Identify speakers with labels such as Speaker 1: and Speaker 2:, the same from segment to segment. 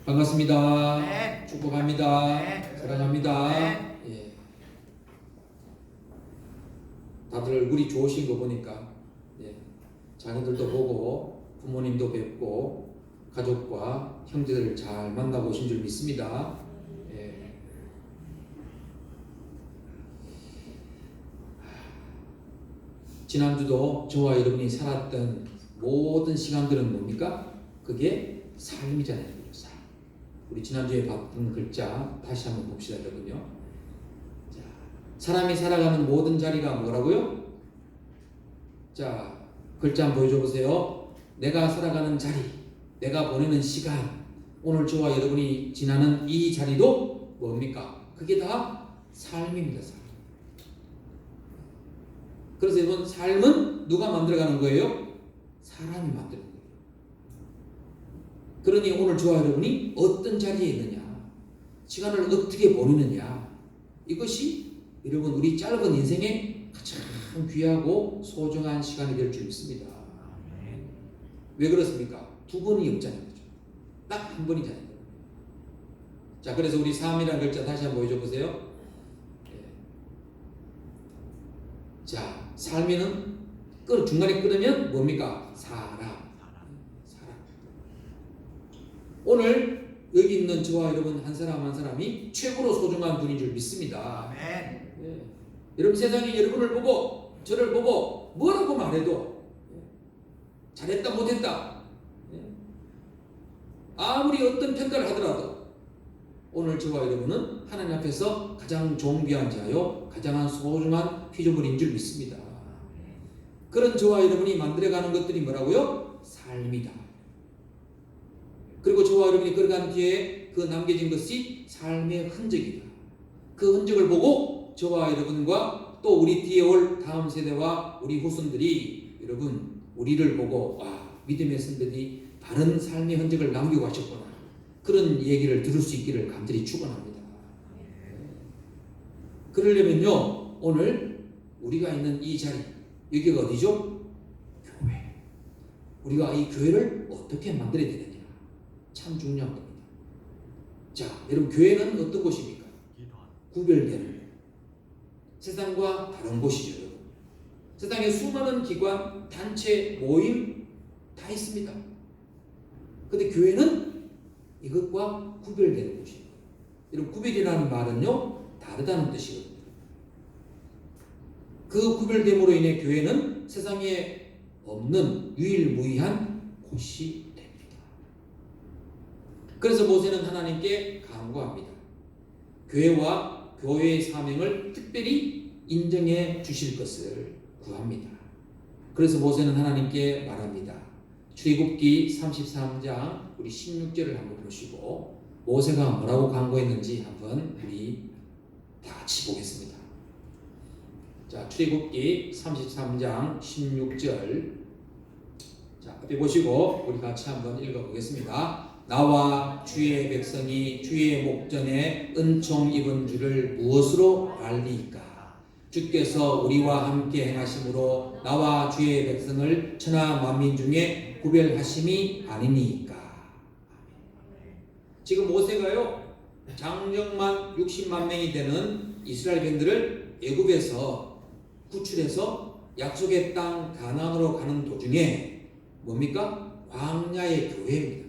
Speaker 1: 반갑습니다.
Speaker 2: 네.
Speaker 1: 축복합니다.
Speaker 2: 네.
Speaker 1: 사랑합니다.
Speaker 2: 네.
Speaker 1: 예. 다들 얼굴이 좋으신 거 보니까 자녀들도 보고 부모님도 뵙고 가족과 형제들 잘 만나고 오신 줄 믿습니다. 예. 지난주도 저와 여러분이 살았던 모든 시간들은 뭡니까? 그게 삶이잖아요. 삶. 우리 지난주에 봤던 글자 다시 한번 봅시다, 여러분요. 자, 사람이 살아가는 모든 자리가 뭐라고요? 자, 글자 한번 보여줘 보세요. 내가 살아가는 자리, 내가 보내는 시간, 오늘 저와 여러분이 지나는 이 자리도 뭡니까? 그게 다 삶입니다. 삶. 그래서 여러분, 삶은 누가 만들어가는 거예요? 사람이 만드는 거예요. 그러니 오늘 저와 여러분이 어떤 자리에 있느냐, 시간을 어떻게 보내느냐, 이것이 여러분 우리 짧은 인생에 가장 귀하고 소중한 시간이 될 줄 믿습니다. 왜 그렇습니까? 두 번이 없잖아요. 딱 한 번이잖아요. 자, 그래서 우리 삶이라는 글자 다시 한번 보여줘 보세요. 자, 삶이는 중간에 끊으면 뭡니까? 사람. 오늘 여기 있는 저와 여러분 한 사람 한 사람이 최고로 소중한 분인 줄 믿습니다. 네. 여러분, 세상이 여러분을 보고 저를 보고 뭐라고 말해도 잘했다 못했다, 아무리 어떤 평가를 하더라도 오늘 저와 여러분은 하나님 앞에서 가장 존귀한 자요, 가장 소중한 피조물인 줄 믿습니다. 그런 저와 여러분이 만들어가는 것들이 뭐라고요? 삶이다. 그리고 저와 여러분이 걸어간 뒤에 그 남겨진 것이 삶의 흔적이다. 그 흔적을 보고 저와 여러분과 또 우리 뒤에 올 다음 세대와 우리 후손들이 여러분 우리를 보고 믿음의 선배들이 바른 삶의 흔적을 남기고 가셨구나, 그런 얘기를 들을 수 있기를 간절히 축원합니다. 그러려면요, 오늘 우리가 있는 이 자리, 여기가 어디죠? 교회. 우리가 이 교회를 어떻게 만들어야 되느냐, 참 중요한 겁니다. 자, 여러분, 교회는 어떤 곳입니까? 구별되는 곳. 세상과 다른 곳이죠. 여러분. 세상에 수많은 기관, 단체, 모임 다 있습니다. 근데 교회는 이것과 구별되는 곳이에요. 여러분, 구별이라는 말은요, 다르다는 뜻이거든요. 그 구별됨으로 인해 교회는 세상에 없는 유일무이한 곳이 됩니다. 그래서 모세는 하나님께 간구합니다. 교회와 교회의 사명을 특별히 인정해 주실 것을 구합니다. 그래서 모세는 하나님께 말합니다. 출애굽기 33장 우리 16절을 한번 보시고 모세가 뭐라고 간구했는지 한번 우리 다 같이 보겠습니다. 자, 출애굽기 33장 16절. 자, 앞에 보시고 우리 같이 한번 읽어보겠습니다. 나와 주의 백성이 주의 목전에 은총 입은 줄을 무엇으로 알리까? 주께서 우리와 함께 행하심으로 나와 주의 백성을 천하 만민 중에 구별하심이 아니니까. 지금 모세가요, 장정만 60만 명이 되는 이스라엘 백성들을 애굽에서 구출해서 약속의 땅 가나안으로 가는 도중에 뭡니까? 광야의 교회입니다.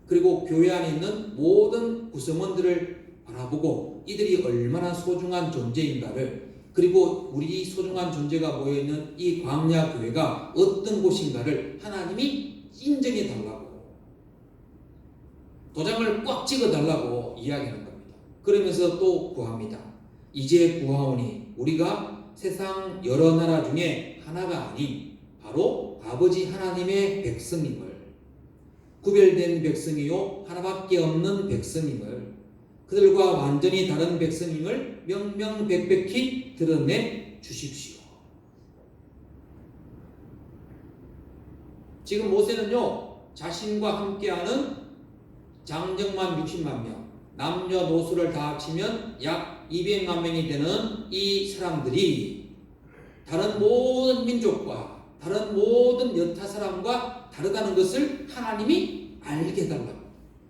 Speaker 1: 그리고 교회 안에 있는 모든 구성원들을 바라보고 이들이 얼마나 소중한 존재인가를, 그리고 우리 소중한 존재가 모여있는 이 광야 교회가 어떤 곳인가를 하나님이 인정해 달라고, 도장을 꽉 찍어 달라고 이야기하는 겁니다. 그러면서 또 구합니다. 이제 구하오니 우리가 세상 여러 나라 중에 하나가 아닌 바로 아버지 하나님의 백성임을, 구별된 백성이요 하나밖에 없는 백성임을, 그들과 완전히 다른 백성임을 명명백백히 드러내 주십시오. 지금 모세는요, 자신과 함께하는 장정만 60만 명, 남녀노소를 다 합치면 약 200만 명이 되는 이 사람들이 다른 모든 민족과 다른 모든 여타 사람과 다르다는 것을 하나님이 알게 해달라고.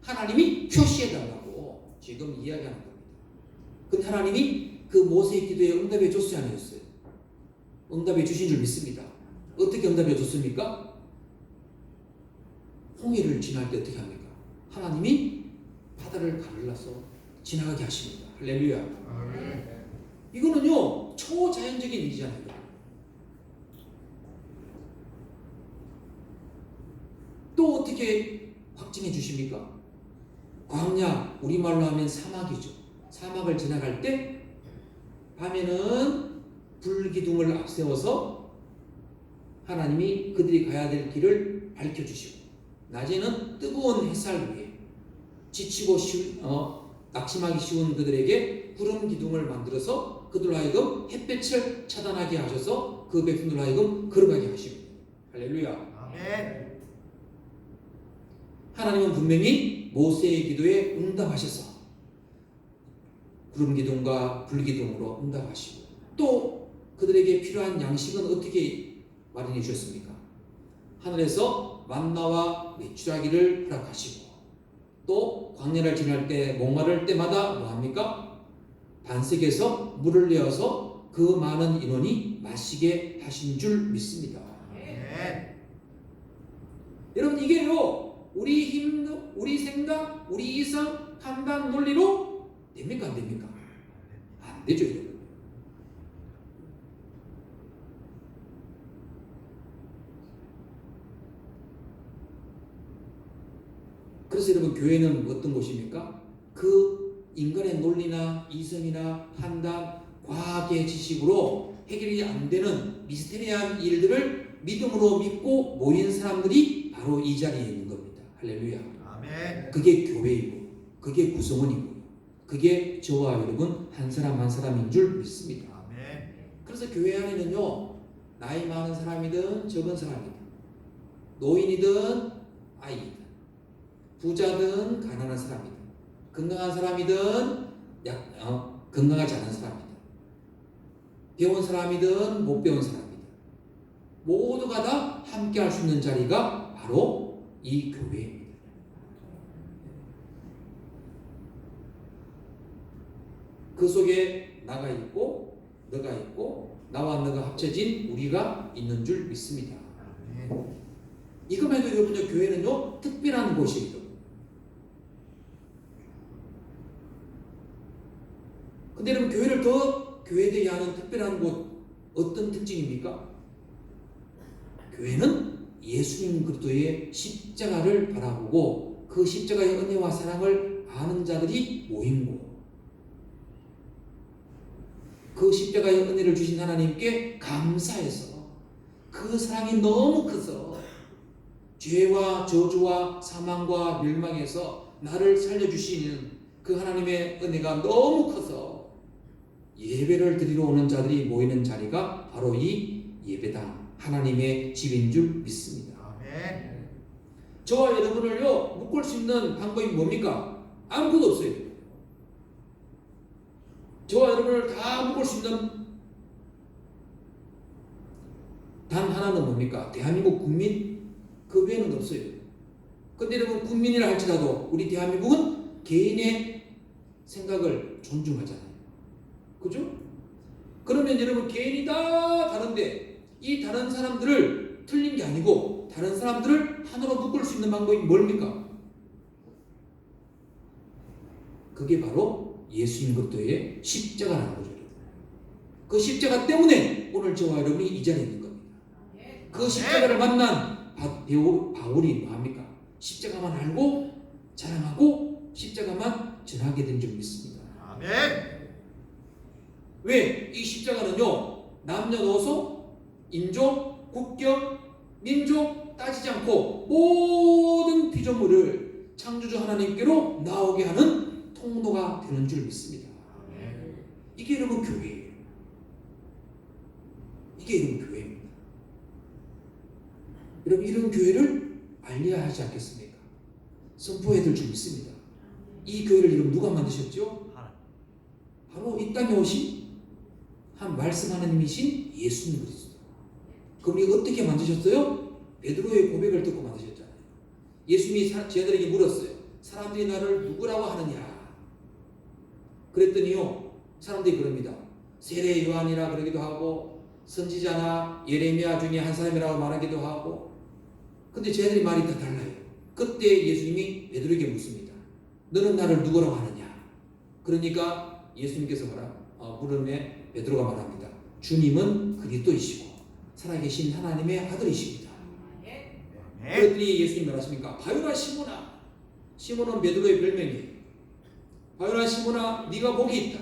Speaker 1: 하나님이 표시해달라고 지금 이야기하는 겁니다. 근데 하나님이 그 모세의 기도에 응답해 줬어요, 안 해줬어요? 응답해 주신 줄 믿습니다. 어떻게 응답해 줬습니까? 홍해를 지날 때 어떻게 합니까? 하나님이 바다를 가르러서 지나가게 하십니다. 할렐루야. 이거는요 초자연적인 일이잖아요. 또 어떻게 확증해 주십니까? 광야, 우리말로 하면 사막이죠. 사막을 지나갈 때 밤에는 불기둥을 앞세워서 하나님이 그들이 가야 될 길을 밝혀주시고, 낮에는 뜨거운 햇살 위에 지치고 낙심하기 쉬운 그들에게 구름 기둥을 만들어서 그들로 하여금 햇볕을 차단하게 하셔서 그 백성들로 하여금 걸어가게 하십니다. 할렐루야.
Speaker 2: 아멘.
Speaker 1: 하나님은 분명히 모세의 기도에 응답하셔서 구름 기둥과 불 기둥으로 응답하시고, 또 그들에게 필요한 양식은 어떻게 마련해 주셨습니까? 하늘에서 만나와 메추라기를 허락하시고, 또 광야를 지날 때 목마를 때마다 뭐합니까? 반석에서 물을 내어서 그 많은 인원이 마시게 하신 줄 믿습니다. 여러분, 이게요 우리 힘, 우리 생각, 우리 이성, 판단, 논리로 됩니까? 안 됩니까? 안 되죠, 여러분. 그래서 여러분, 교회는 어떤 곳입니까? 그 인간의 논리나 이성이나 판단, 과학의 지식으로 해결이 안 되는 미스테리한 일들을 믿음으로 믿고 모인 사람들이 바로 이 자리에 있는 겁니다. 할렐루야.
Speaker 2: 아멘.
Speaker 1: 그게 교회이고, 그게 구성원이고, 그게 저와 여러분 한 사람 한 사람인 줄 믿습니다.
Speaker 2: 아멘.
Speaker 1: 그래서 교회 안에는요, 나이 많은 사람이든 적은 사람이든, 노인이든 아이든, 부자든 가난한 사람이든, 건강한 사람이든 건강하지 않은 사람이든, 배운 사람이든 못 배운 사람이든, 모두가 다 함께 할 수 있는 자리가 바로 이 교회입니다. 그 속에 나가 있고 너가 있고 나와 너가 합쳐진 우리가 있는 줄 믿습니다. 이것만 해도 여러분들 교회는요 특별한 곳이에요. 근데 여러분, 교회를 더 교회되게 하는 특별한 곳 어떤 특징입니까? 교회는 예수님 그리스도의 십자가를 바라보고 그 십자가의 은혜와 사랑을 아는 자들이 모인 곳, 그 십자가의 은혜를 주신 하나님께 감사해서 그 사랑이 너무 커서 죄와 저주와 사망과 멸망에서 나를 살려주시는 그 하나님의 은혜가 너무 커서 예배를 드리러 오는 자들이 모이는 자리가 바로 이 예배당, 하나님의 집인 줄 믿습니다.
Speaker 2: 아멘.
Speaker 1: 저와 여러분을요 묶을 수 있는 방법이 뭡니까? 아무것도 없어요. 저와 여러분을 다 묶을 수 있는 단 하나는 뭡니까? 대한민국 국민, 그 외에는 없어요. 근데 여러분, 국민이라 할지라도 우리 대한민국은 개인의 생각을 존중하잖아요. 그죠? 그러면 여러분, 개인이 다 다른데 이 다른 사람들을 틀린 게 아니고 다른 사람들을 하나로 묶을 수 있는 방법이 뭡니까? 그게 바로 예수님 그리스도의 십자가라는 거죠. 그 십자가 때문에 오늘 저와 여러분이 이 자리에 있는 겁니다. 그 십자가를 만난 바울이 뭐합니까? 십자가만 알고 자랑하고 십자가만 전하게 된 줄 믿습니다.
Speaker 2: 아멘.
Speaker 1: 왜? 이 십자가는요 남녀노소, 인종, 국경, 민족 따지지 않고 모든 피조물을 창조주 하나님께로 나오게 하는 통로가 되는 줄 믿습니다. 이게 여러분 교회예요. 이게 여러분 교회입니다. 여러분, 이런 교회를 알려야 하지 않겠습니까? 선포해야 될 줄 믿습니다. 이 교회를 여러분 누가 만드셨죠? 바로 이 땅에 오신 한 말씀 하나님이신 예수님 그리스도. 그분이 어떻게 만드셨어요? 베드로의 고백을 듣고 만드셨잖아요. 예수님이 제자들에게 물었어요. 사람들이 사람들이 나를 누구라고 하느냐? 그랬더니요, 사람들이 그럽니다. 세례 요한이라 그러기도 하고 선지자나 예레미야 중에 한 사람이라고 말하기도 하고. 근데 쟤들이 말이 다 달라요. 그때 예수님이 베드로에게 묻습니다. 너는 나를 누구라고 하느냐? 그러니까 예수님께서 물음에 베드로가 말합니다. 주님은 그리스도이시고 살아계신 하나님의 아들이십니다. 그랬더니 예수님이 말하십니까? 바요나 시몬아. 시몬은 베드로의 별명이에요. 바요나 시몬아, 네가 복이 있다.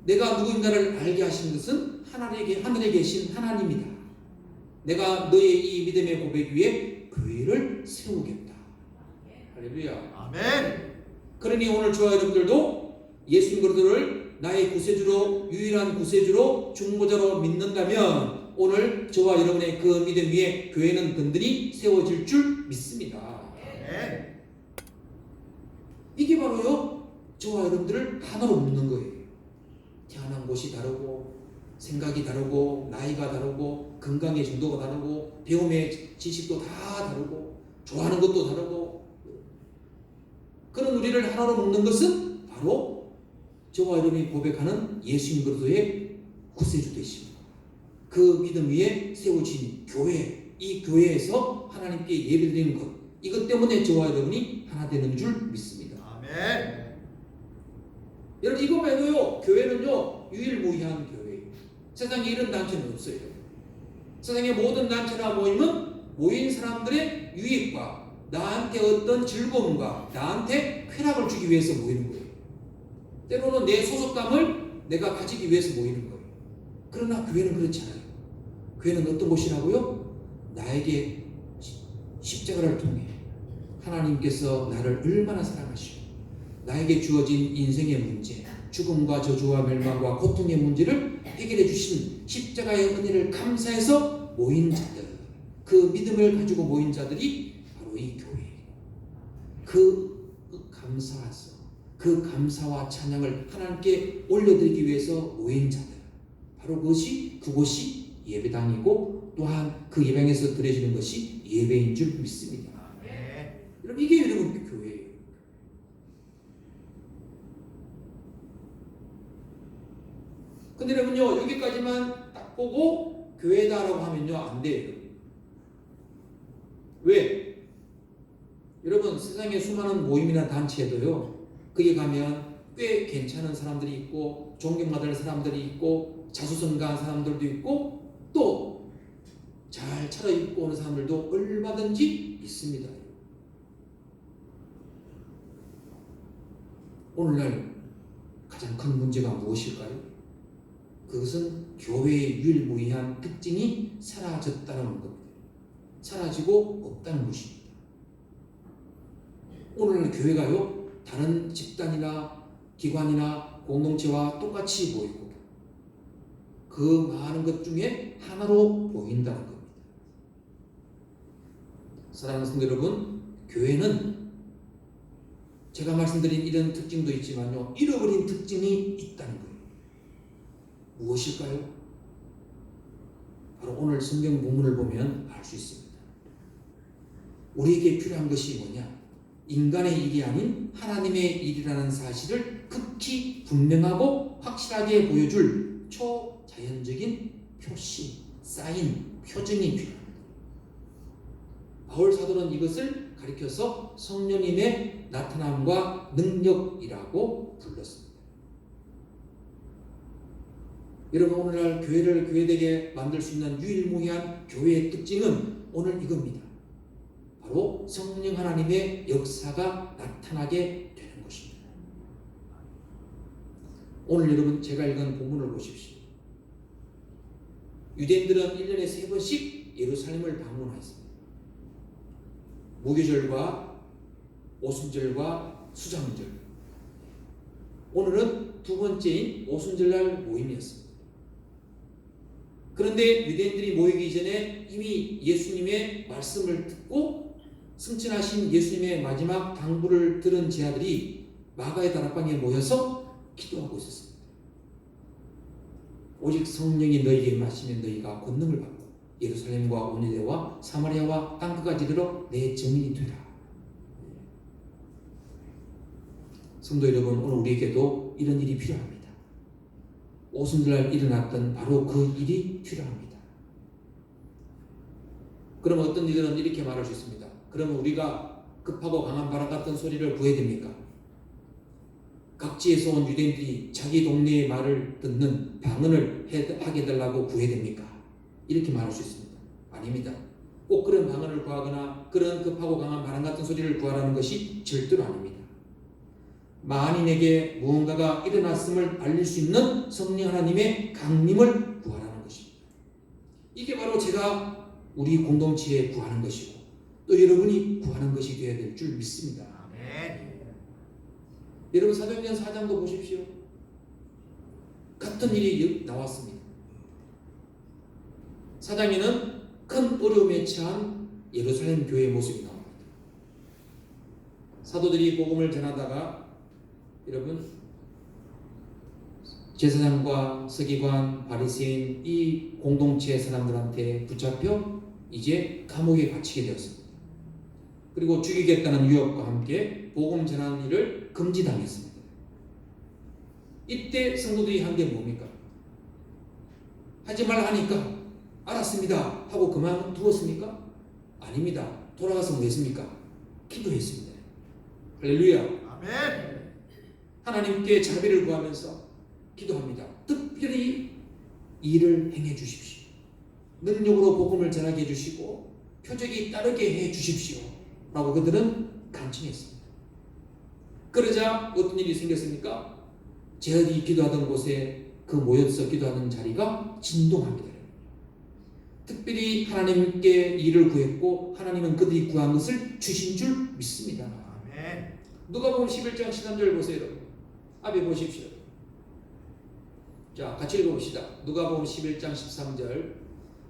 Speaker 1: 내가 누구인가를 알게 하신 것은 하늘에 계신 하나님이다. 내가 너의 이 믿음의 고백 위에 교회를 세우겠다. 할렐루야.
Speaker 2: 아멘.
Speaker 1: 그러니 오늘 저와 여러분들도 예수님 그리스도를 나의 구세주로, 유일한 구세주로, 중보자로 믿는다면 오늘 저와 여러분의 그 믿음 위에 교회는 든든히 세워질 줄 믿습니다.
Speaker 2: 아멘.
Speaker 1: 이게 바로요, 저와 여러분들을 하나로 묶는 거예요. 태어난 곳이 다르고, 생각이 다르고, 나이가 다르고, 건강의 정도가 다르고, 배움의 지식도 다 다르고, 좋아하는 것도 다르고, 그런 우리를 하나로 묶는 것은 바로 저와 여러분이 고백하는 예수님 그리스도의 구세주 되심입니다. 그 믿음 위에 세워진 교회, 이 교회에서 하나님께 예배드리는 것, 이것 때문에 저와 여러분이 하나 되는 줄 믿습니다.
Speaker 2: 아멘.
Speaker 1: 여러분, 이거 말고요, 교회는요 유일무이한 교회예요. 세상에 이런 단체는 없어요. 세상의 모든 단체나 모임은 모인 사람들의 유익과 나한테 어떤 즐거움과 나한테 쾌락을 주기 위해서 모이는 거예요. 때로는 내 소속감을 내가 가지기 위해서 모이는 거예요. 그러나 교회는 그렇지 않아요. 교회는 어떤 곳이라고요? 나에게 십자가를 통해 하나님께서 나를 얼마나 사랑하시고 나에게 주어진 인생의 문제, 죽음과 저주와 멸망과 고통의 문제를 해결해 주신 십자가의 은혜를 감사해서 모인 자들, 그 믿음을 가지고 모인 자들이 바로 이 교회예요. 그 감사해서 그 감사와 찬양을 하나님께 올려드리기 위해서 모인 자들, 바로 그곳이 예배당이고 또한 그 예배당에서 드려지는 것이 예배인 줄 믿습니다. 여러분, 이게 여러분 교회예요. 근데 여러분요, 여기까지만 딱 보고 교회다라고 하면요 안 돼요. 왜? 여러분, 세상에 수많은 모임이나 단체에도요, 거기 가면 꽤 괜찮은 사람들이 있고 존경받을 사람들이 있고 자수성가한 사람들도 있고 또 잘 차려입고 오는 사람들도 얼마든지 있습니다. 오늘날 가장 큰 문제가 무엇일까요? 그것은 교회의 유일무이한 특징이 사라졌다는 겁니다. 사라지고 없다는 것입니다. 오늘날 교회가요, 다른 집단이나 기관이나 공동체와 똑같이 보이고 그 많은 것 중에 하나로 보인다는 겁니다. 사랑하는 성도 여러분, 교회는 제가 말씀드린 이런 특징도 있지만요, 잃어버린 특징이 있다는 거예요. 무엇일까요? 바로 오늘 성경 본문을 보면 알 수 있습니다. 우리에게 필요한 것이 뭐냐? 인간의 일이 아닌 하나님의 일이라는 사실을 극히 분명하고 확실하게 보여줄 초자연적인 표시, 사인, 표징이 필요합니다. 바울 사도는 이것을 가리켜서 성령님의 나타남과 능력이라고 불렀습니다. 여러분, 오늘날 교회를 교회되게 만들 수 있는 유일무이한 교회의 특징은 오늘 이겁니다. 바로 성령 하나님의 역사가 나타나게 되는 것입니다. 오늘 여러분, 제가 읽은 본문을 보십시오. 유대인들은 1년에 3번씩 예루살렘을 방문했습니다. 무교절과 오순절과 수장절. 오늘은 두 번째인 오순절날 모임이었습니다. 그런데 유대인들이 모이기 전에 이미 예수님의 말씀을 듣고 승천하신 예수님의 마지막 당부를 들은 제자들이 마가의 다락방에 모여서 기도하고 있었습니다. 오직 성령이 너희에게 임하시면 너희가 권능을 받고 예루살렘과 온 유대와 사마리아와 땅끝까지 이르러 내 증인이 되라. 성도 여러분, 오늘 우리에게도 이런 일이 필요합니다. 오순절날 일어났던 바로 그 일이 필요합니다. 그럼 어떤 이들은 이렇게 말할 수 있습니다. 그러면 우리가 급하고 강한 바람 같은 소리를 구해야 됩니까? 각지에서 온 유대인들이 자기 동네의 말을 듣는 방언을 하게 해달라고 구해야 됩니까? 이렇게 말할 수 있습니다. 아닙니다. 꼭 그런 방언을 구하거나 그런 급하고 강한 바람 같은 소리를 구하라는 것이 절대로 아닙니다. 만인에게 무언가가 일어났음을 알릴 수 있는 성령 하나님의 강림을 구하라는 것입니다. 이게 바로 제가 우리 공동체에 구하는 것이고 또 여러분이 구하는 것이 되어야 될 줄 믿습니다.
Speaker 2: 아멘.
Speaker 1: 여러분 사도행전 4장도 보십시오. 같은 일이 나왔습니다. 4장에는 큰 어려움에 처한 예루살렘 교회의 모습이 나옵니다. 사도들이 복음을 전하다가 여러분 제사장과 서기관, 바리새인 이 공동체 사람들한테 붙잡혀 이제 감옥에 갇히게 되었습니다. 그리고 죽이겠다는 유혹과 함께 복음 전하는 일을 금지당했습니다. 이때 성도들이 한 게 뭡니까? 하지 말라 하니까 알았습니다 하고 그만두었습니까? 아닙니다. 돌아가서 뭐 했습니까? 기도했습니다. 할렐루야.
Speaker 2: 아멘.
Speaker 1: 하나님께 자비를 구하면서 기도합니다. 특별히 일을 행해 주십시오. 능력으로 복음을 전하게 해주시고 표적이 따르게 해 주십시오 라고 그들은 간청했습니다. 그러자 어떤 일이 생겼습니까? 제자들이 기도하던 곳에 그 모여서 기도하는 자리가 진동합니다. 특별히 하나님께 일을 구했고 하나님은 그들이 구한 것을 주신 줄 믿습니다.
Speaker 2: 아멘.
Speaker 1: 누가복음 11장 13절 보세요. 앞에 보십시오. 자, 같이 읽어봅시다. 누가복음 11장 13절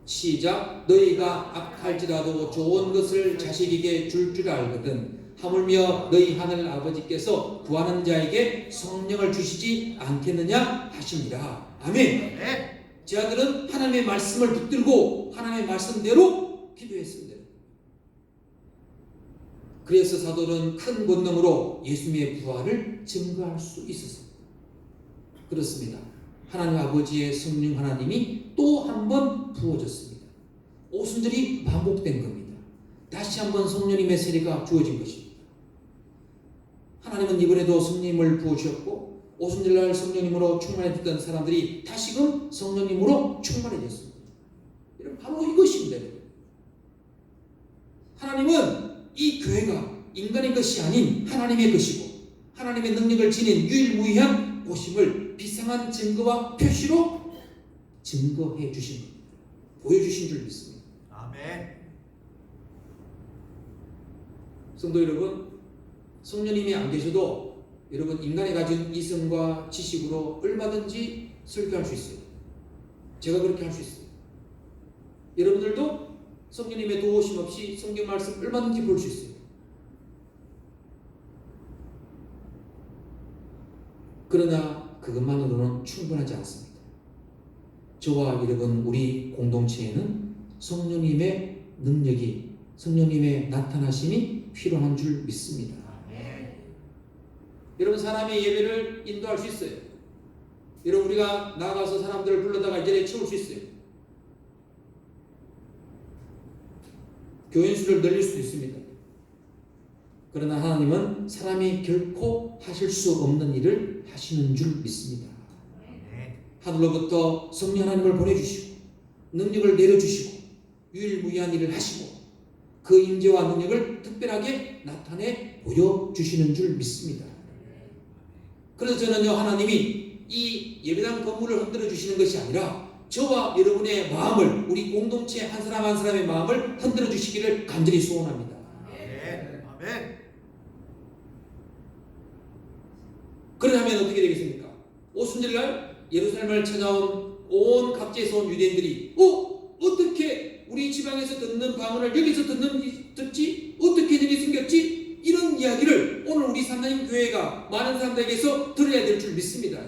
Speaker 1: 시작. 너희가 악할지라도 좋은 것을 자식에게 줄 줄 알거든 하물며 너희 하늘 아버지께서 구하는 자에게 성령을 주시지 않겠느냐 하시니라. 아멘.
Speaker 2: 아멘.
Speaker 1: 제 아들은 하나님의 말씀을 붙들고 하나님의 말씀대로 기도했습니다. 그래서 사도는 큰 권능으로 예수님의 부활을 증거할 수 있었습니다. 그렇습니다. 하나님 아버지의 성령 하나님이 또 한 번 부어졌습니다. 오순절이 반복된 겁니다. 다시 한번 성령님의 세례가 주어진 것입니다. 하나님은 이번에도 성령님을 부으셨고 오순절날 성령님으로 충만해졌던 사람들이 다시금 성령님으로 충만해졌습니다. 여러분 바로 이것입니다. 하나님은 이 교회가 인간의 것이 아닌 하나님의 것이고 하나님의 능력을 지닌 유일무이한 곳임을 비상한 증거와 표시로 증거해 주신 겁니다. 보여주신 줄 믿습니다.
Speaker 2: 아멘.
Speaker 1: 성도 여러분, 성령님이 안 계셔도 여러분 인간이 가진 이성과 지식으로 얼마든지 설교할 수 있어요. 제가 그렇게 할 수 있어요. 여러분들도 성령님의 도우심 없이 성경 말씀 얼마든지 볼 수 있어요. 그러나 그것만으로는 충분하지 않습니다. 저와 여러분 우리 공동체에는 성령님의 능력이 성령님의 나타나심이 필요한 줄 믿습니다.
Speaker 2: 아멘.
Speaker 1: 여러분 사람이 예배를 인도할 수 있어요. 여러분 우리가 나가서 사람들을 불러다가 이 자리에 채울 수 있어요. 교인 수를 늘릴 수도 있습니다. 그러나 하나님은 사람이 결코 하실 수 없는 일을 하시는 줄 믿습니다.
Speaker 2: 아멘.
Speaker 1: 하늘로부터 성령 하나님을 보내주시고 능력을 내려주시고 유일무이한 일을 하시고 그 임재와 능력을 특별하게 나타내 보여주시는 줄 믿습니다. 그래서 저는요 하나님이 이 예배당 건물을 흔들어 주시는 것이 아니라 저와 여러분의 마음을 우리 공동체 한 사람 한 사람의 마음을 흔들어 주시기를 간절히 소원합니다.
Speaker 2: 아멘. 아멘.
Speaker 1: 그러면 어떻게 되겠습니까? 오순절날 예루살렘을 찾아온 온 각지에서 온 유대인들이 어떻게 우리 지방에서 듣는 방언을 여기서 듣지? 어떻게 일이 생겼지? 이런 이야기를 오늘 우리 산나임 교회가 많은 사람들에게서 들어야 될 줄 믿습니다.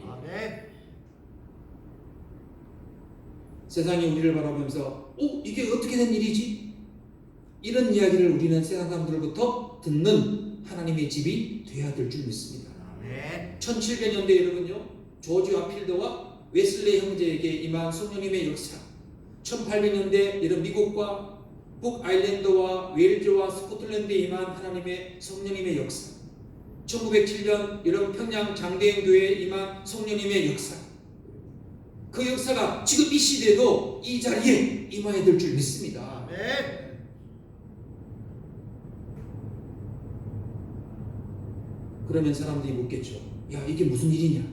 Speaker 2: 아멘.
Speaker 1: 세상이 우리를 바라보면서 이게 어떻게 된 일이지? 이런 이야기를 우리는 세상 사람들로부터 듣는 하나님의 집이 되어야 될 줄 믿습니다.
Speaker 2: 아멘.
Speaker 1: 1700년대 여러분요, 조지와 필더와 웨슬레 형제에게 임한 성령님의 역사, 1800년대 여러분 미국과 북아일랜드와 웨일즈와 스코틀랜드에 임한 하나님의 성령님의 역사, 1907년 여러분 평양 장대인 교회에 임한 성령님의 역사, 그 역사가 지금 이 시대에도 이 자리에 임해야 될 줄 믿습니다.
Speaker 2: 아멘.
Speaker 1: 그러면 사람들이 묻겠죠. 야, 이게 무슨 일이냐?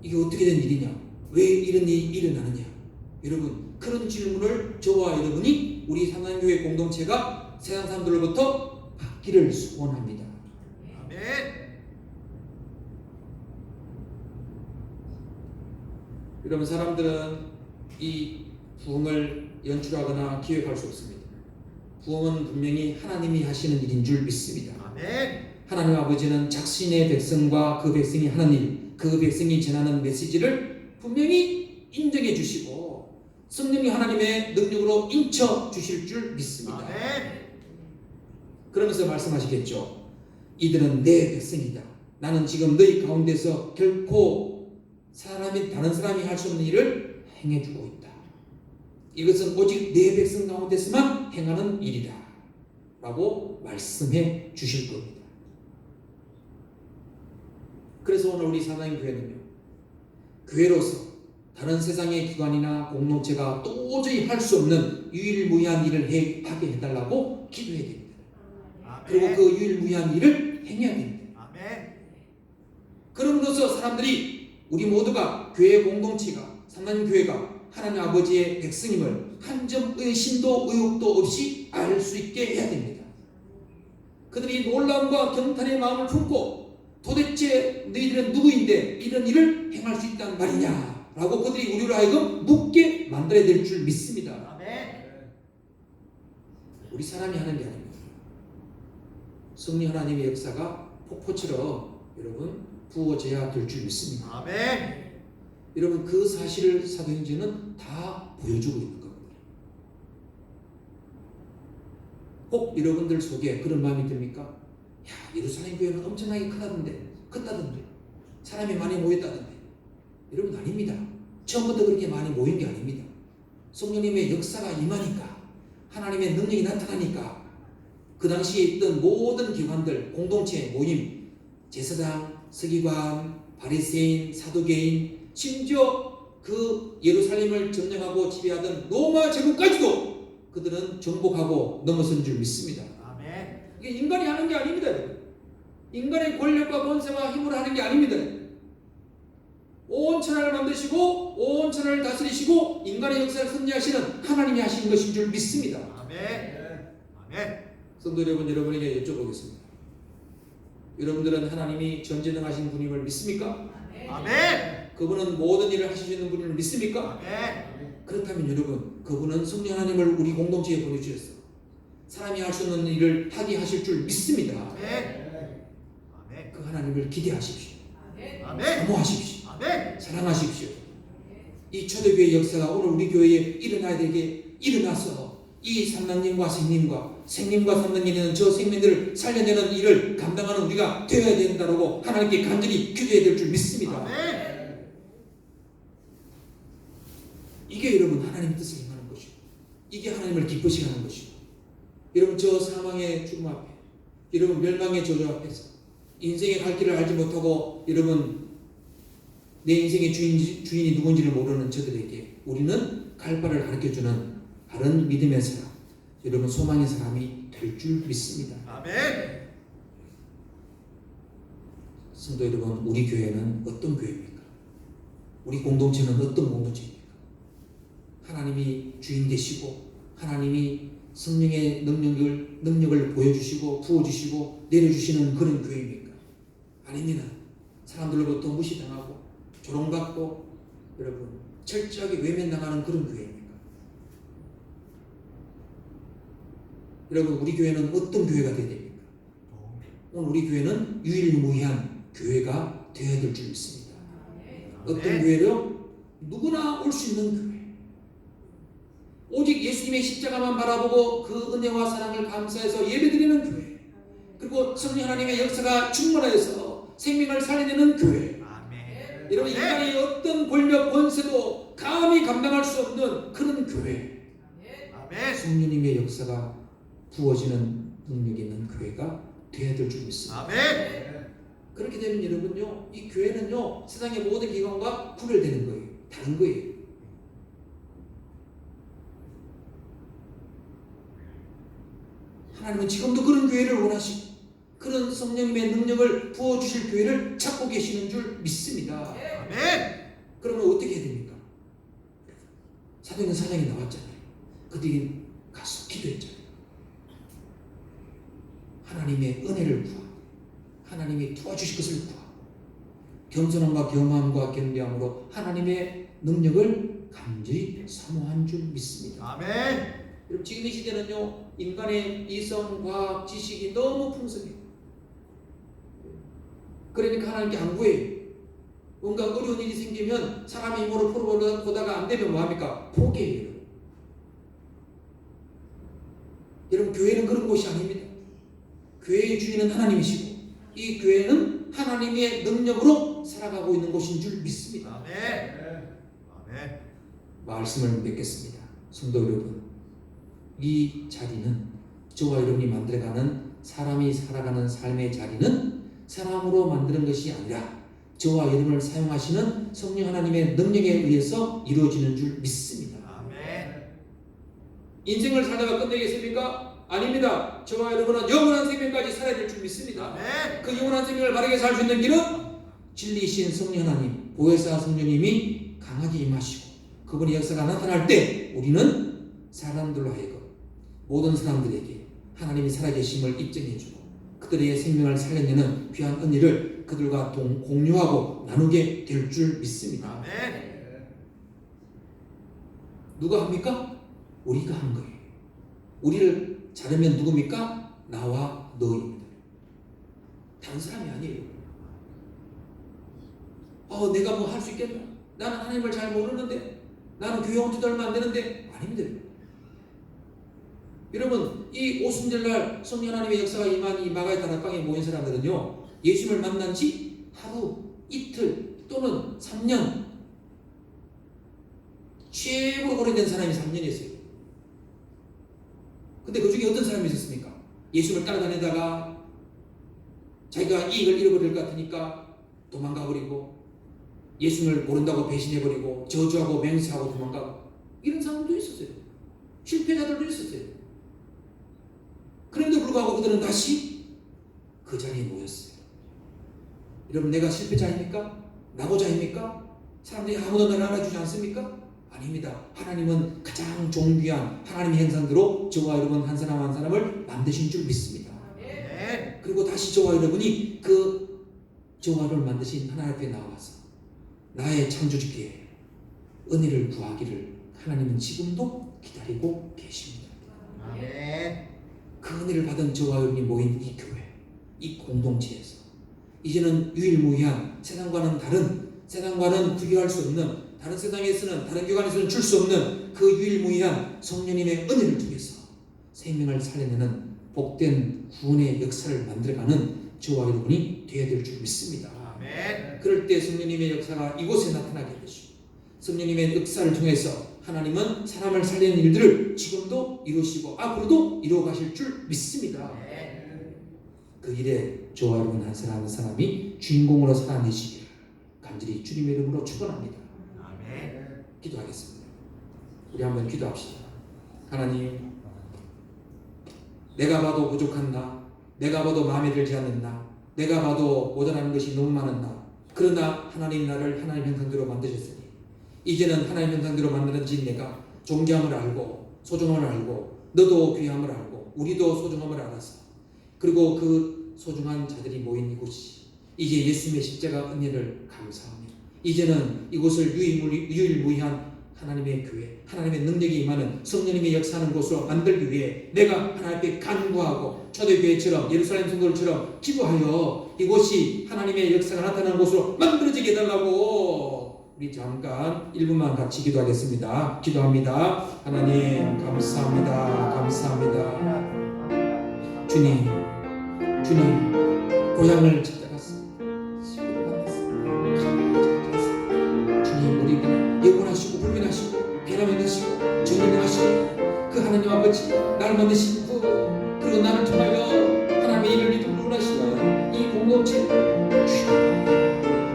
Speaker 1: 이게 어떻게 된 일이냐? 왜 이런 일이 일어나느냐? 여러분, 그런 질문을 저와 여러분이 우리 상한교회 공동체가 세상 사람들로부터 받기를 소원합니다.
Speaker 2: 아멘.
Speaker 1: 여러분, 사람들은 이 부흥을 연출하거나 기획할 수 없습니다. 부흥은 분명히 하나님이 하시는 일인 줄 믿습니다.
Speaker 2: 아멘.
Speaker 1: 하나님 아버지는 자신의 백성과 그 백성이 하는 일, 그 백성이 전하는 메시지를 분명히 인정해 주시고 성령이 하나님의 능력으로 인쳐 주실 줄 믿습니다.
Speaker 2: 아멘.
Speaker 1: 그러면서 말씀하시겠죠. 이들은 내 백성이다. 나는 지금 너희 가운데서 결코 다른 사람이 할 수 없는 일을 행해주고 있다. 이것은 오직 내 백성 가운데서만 행하는 일이다. 라고 말씀해 주실 겁니다. 그래서 오늘 우리 사랑교회는요, 교회로서 다른 세상의 기관이나 공동체가 도저히 할 수 없는 유일무이한 일을 하게 해달라고 기도해야 됩니다.
Speaker 2: 아멘.
Speaker 1: 그리고 그 유일무이한 일을 행해야 됩니다.
Speaker 2: 아멘.
Speaker 1: 그럼으로써 사람들이 우리 모두가 교회 공동체가 상단교회가 하나님 아버지의 백성임을 한 점 의심도 의혹도 없이 알 수 있게 해야 됩니다. 그들이 놀라움과 경탄의 마음을 품고 도대체 너희들은 누구인데 이런 일을 행할 수 있단 말이냐 라고 그들이 우리로 하여금 묻게 만들어야 될 줄 믿습니다.
Speaker 2: 아멘.
Speaker 1: 우리 사람이 하는 게 아닙니다. 성령 하나님의 역사가 폭포처럼 여러분 부어져야 될 줄 믿습니다.
Speaker 2: 아멘.
Speaker 1: 여러분 그 사실을 사도행전은 다 보여주고 있는 겁니다. 혹 여러분들 속에 그런 마음이 듭니까? 야, 예루살렘 교회는 엄청나게 컸다던데 사람이 많이 모였다던데. 여러분 아닙니다. 처음부터 그렇게 많이 모인 게 아닙니다. 성령님의 역사가 임하니까 하나님의 능력이 나타나니까 그 당시에 있던 모든 기관들, 공동체, 모임, 제사장, 서기관, 바리새인, 사두개인, 심지어 그 예루살렘을 점령하고 지배하던 로마 제국까지도 그들은 정복하고 넘어선 줄 믿습니다.
Speaker 2: 아멘.
Speaker 1: 이게 인간이 하는 게 아닙니다. 인간의 권력과 권세와 힘으로 하는 게 아닙니다. 온 천하를 만드시고 온 천하를 다스리시고 인간의 역사를 섭리하시는 하나님이 하신 것인 줄 믿습니다.
Speaker 2: 아멘. 아멘.
Speaker 1: 성도 여러분, 여러분에게 여쭤보겠습니다. 여러분들은 하나님이 전지능하신 분임을 믿습니까?
Speaker 2: 아멘.
Speaker 1: 그분은 모든 일을 하실 수 있는 분임을 믿습니까?
Speaker 2: 아멘.
Speaker 1: 그렇다면 여러분, 그분은 성령 하나님을 우리 공동체에 보내주셔서 사람이 할 수 없는 일을 하게 하실 줄 믿습니다.
Speaker 2: 아멘. 아멘.
Speaker 1: 그 하나님을 기대하십시오.
Speaker 2: 아멘.
Speaker 1: 사모하십시오.
Speaker 2: 아멘.
Speaker 1: 사랑하십시오. 이 초대교회 역사가 오늘 우리 교회에 일어나야 되게 일어나서 이 삼랑님과 생님과 삼랑이 되는 저 생명들을 살려내는 일을 감당하는 우리가 되어야 된다고 하나님께 간절히 기도해야 될 줄 믿습니다.
Speaker 2: 아멘.
Speaker 1: 이게 여러분 하나님의 뜻을 행하는 것이고 이게 하나님을 기쁘시게 하는 것이고 여러분 저 사망의 죽음 앞에 여러분 멸망의 저주 앞에서 인생의 갈 길을 알지 못하고 여러분 내 인생의 주인이 누군지를 모르는 저들에게 우리는 갈 바를 가르쳐주는 바른 믿음의 사람, 여러분 소망의 사람이 될 줄 믿습니다.
Speaker 2: 아멘.
Speaker 1: 성도 여러분, 우리 교회는 어떤 교회입니까? 우리 공동체는 어떤 공동체입니까? 하나님이 주인 되시고 하나님이 성령의 능력을 보여주시고 부어주시고 내려주시는 그런 교회입니까? 아닙니다. 사람들로부터 무시당하고 조롱받고 여러분 철저하게 외면당하는 그런 교회입니까? 여러분 우리 교회는 어떤 교회가 되어야 됩니까? 오늘 우리 교회는 유일무이한 교회가 되어야 될 줄 믿습니다. 어떤 교회요? 누구나 올 수 있는 교회. 오직 예수님의 십자가만 바라보고 그 은혜와 사랑을 감사해서 예배드리는 교회. 그리고 그리고 성령 하나님의 역사가 충만하여서 생명을 살려내는 교회.
Speaker 2: 아멘.
Speaker 1: 여러분 인간의 어떤 권력 권세도 감히 감당할 수 없는 그런 교회.
Speaker 2: 아멘.
Speaker 1: 성령님의 역사가 부어지는 능력이 있는 교회가 되어야 될 줄 믿습니다.
Speaker 2: 아멘.
Speaker 1: 그렇게 되면 여러분요, 이 교회는요 세상의 모든 기관과 구별되는 거예요. 다른 거예요. 하나님은 지금도 그런 교회를 원하시고 그런 성령님의 능력을 부어주실 교회를 찾고 계시는 줄 믿습니다.
Speaker 2: 아멘.
Speaker 1: 그러면 어떻게 해야 됩니까? 사도행전 4장에 나왔잖아요. 그들이 가서 기도했잖아요. 하나님의 은혜를 구하고 하나님이 도와주실 것을 구하고 겸손함과 겸함과 겸비함으로 하나님의 능력을 간절히 사모한 줄 믿습니다.
Speaker 2: 아멘.
Speaker 1: 여러분 지금 이 시대는요 인간의 이성, 과학, 지식이 너무 풍성해요. 그러니까 하나님께 안 구해요. 뭔가 어려운 일이 생기면 사람이 힘으로 풀어보다가 안 되면 뭐합니까? 포기해요. 여러분 교회는 그런 곳이 아닙니다. 교회의 주인은 하나님이시고 이 교회는 하나님의 능력으로 살아가고 있는 곳인 줄 믿습니다.
Speaker 2: 아멘. 아멘.
Speaker 1: 말씀을 맺겠습니다. 성도 여러분, 이 자리는 저와 여러분이 만들어가는 사람이 살아가는 삶의 자리는 사람으로 만드는 것이 아니라 저와 여러분을 사용하시는 성령 하나님의 능력에 의해서 이루어지는 줄 믿습니다.
Speaker 2: 아멘.
Speaker 1: 인생을 살다가 끝내겠습니까? 아닙니다. 저와 여러분은 영원한 생명까지 살아야 될 줄 믿습니다.
Speaker 2: 아멘.
Speaker 1: 그 영원한 생명을 바르게 살 수 있는 길은 진리이신 성령 하나님, 보혜사 성령님이 강하게 임하시고 그분의 역사가 나타날 때 우리는 사람들로 하여금 모든 사람들에게 하나님이 살아계심을 입증해주고 그들의 생명을 살려내는 귀한 은혜를 그들과 공유하고 나누게 될 줄 믿습니다.
Speaker 2: 아멘.
Speaker 1: 누가 합니까? 우리가 한 거예요. 우리를 자르면 누굽니까? 나와 너입니다. 다른 사람이 아니에요. 내가 뭐 할 수 있겠나? 나는 하나님을 잘 모르는데, 나는 교회 온 지도 얼마 안 되는데, 아닙니다. 여러분, 이 오순절날 성령 하나님의 역사가 임한 이 마가의 다락방에 모인 사람들은요, 예수님을 만난 지 하루, 이틀 또는 3년, 최고로 오래된 사람이 3년이었어요. 근데 그 중에 어떤 사람이 있었습니까? 예수님을 따라다니다가 자기가 이익을 잃어버릴 것 같으니까 도망가버리고 예수님을 모른다고 배신해버리고 저주하고 맹세하고 도망가고 이런 사람도 있었어요. 실패자들도 있었어요. 그런데 불구하고 그들은 다시 그 자리에 모였어요. 여러분, 내가 실패자입니까? 낙오자입니까? 사람들이 아무도 나를 알아주지 않습니까? 아닙니다. 하나님은 가장 존귀한 하나님의 형상대로 저와 여러분 한 사람 한 사람을 만드신 줄 믿습니다.
Speaker 2: 아멘.
Speaker 1: 그리고 다시 저와 여러분이 그 저와 여러분을 만드신 하나님 앞에 나와서 나의 창조주께 은혜를 구하기를 하나님은 지금도 기다리고 계십니다.
Speaker 2: 아멘.
Speaker 1: 그 은혜를 받은 저와 여러분이 모인 이 교회, 이 공동체에서 이제는 유일무이한 세상과는 비교할 수 없는 다른 세상에서는 다른 교관에서는 줄 수 없는 그 유일무이한 성령님의 은혜를 통해서 생명을 살려내는 복된 구원의 역사를 만들어가는 저와 여러분이 되어야 될 줄 믿습니다.
Speaker 2: 아멘.
Speaker 1: 그럴 때 성령님의 역사가 이곳에 나타나게 되시고 성령님의 역사를 통해서 하나님은 사람을 살리는 일들을 지금도 이루시고 앞으로도 이루어가실 줄 믿습니다. 그 일에 저와 여러분 한 사람 한 사람이 주인공으로 살아내시기를 간절히 주님의 이름으로 축원합니다.
Speaker 2: 아멘.
Speaker 1: 기도하겠습니다. 우리 한번 기도합시다. 하나님, 내가 봐도 부족한 나, 내가 봐도 마음에 들지 않는 나, 내가 봐도 모자라는 것이 너무 많은 나, 그러나 하나님 나를 하나님 형상대로 만드셨으니 이제는 하나님 형상대로 만들어진 내가 존귀함을 알고 소중함을 알고 너도 귀함을 알고 우리도 소중함을 알아서 그리고 그 소중한 자들이 모인 이곳이 이제 예수님의 십자가 은혜를 감사하며 이제는 이곳을 유일무이한 하나님의 교회, 하나님의 능력이 임하는 성령님의 역사하는 곳으로 만들기 위해 내가 하나님 앞에 간구하고 초대교회처럼 예루살렘 성도들처럼 기도하여 이곳이 하나님의 역사가 나타나는 곳으로 만들어지게 해달라고 우리 잠깐 1분만 같이 기도하겠습니다. 기도합니다. 하나님 감사합니다. 감사합니다. 주님, 주님 고향을 찾아갔습니다. 시골을 만났습니다. 주님 우리 그냥 영원하시고 불변하시고 변함이 되시고 전능하시고 그 하나님 아버지 날 만드신 분 그리고 나를 통하여 하나님의 일을 이루려 하시는 이 공동체 주님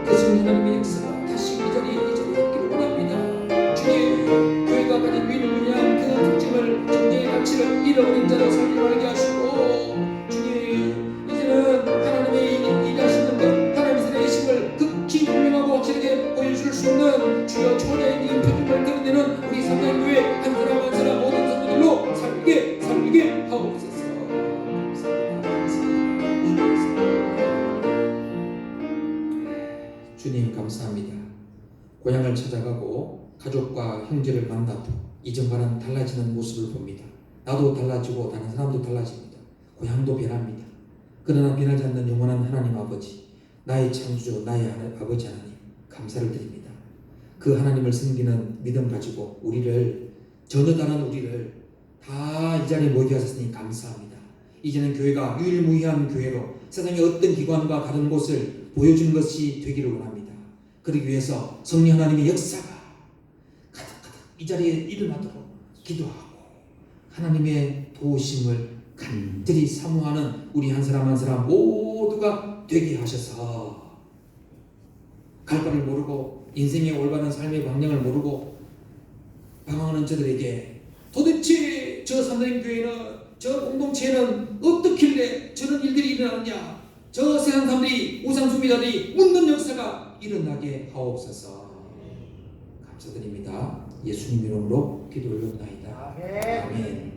Speaker 1: 그 성령 하나님의 역사가 다시 이 자리에 있기를 원합니다. 주님 교회가 가진 위를 위한 그 특징을 존재의 가치를 잃어버린 자로 살게 하게 하시고 주님 이제는 하나님의 일하시는 것 하나님의 살아계심을 극히 분명하고 확실하게 보여줄 수 있는 주여 초대의 이 표준을 드러내는 우리 삼당교회 한 사람 한 사람 모든 성도들로 살게 하옵소서. 주님 감사합니다. 고향을 찾아가고 가족과 형제를 만나도 이전과는 달라지는 모습을 봅니다. 나도 달라지고 다른 사람도 달라집니다. 고향도 변합니다. 그러나 변하지 않는 영원한 하나님 아버지, 나의 창조주, 나의 아버지 하나님 감사를 드립니다. 그 하나님을 섬기는 믿음 가지고 우리를 전혀 다른 우리를 다 이 자리에 모이게 하셨으니 감사합니다. 이제는 교회가 유일무이한 교회로 세상의 어떤 기관과 다른 곳을 보여주는 것이 되기를 원합니다. 그러기 위해서 성령 하나님의 역사가 가득가득 이 자리에 일어나도록 기도하고 하나님의 도우심을 간절히 사모하는 우리 한 사람 한 사람 모두가 되게 하셔서 갈 바를 모르고 인생의 올바른 삶의 방향을 모르고 방황하는 저들에게 도대체 저 삼당교회는 저 공동체에는 어떻길래 저런 일들이 일어나느냐 저 세상 사람들이 우상숭배자들이 묻는 역사가 일어나게 하옵소서. 감사드립니다. 예수님 이름으로 기도 올렸나이다. 아멘.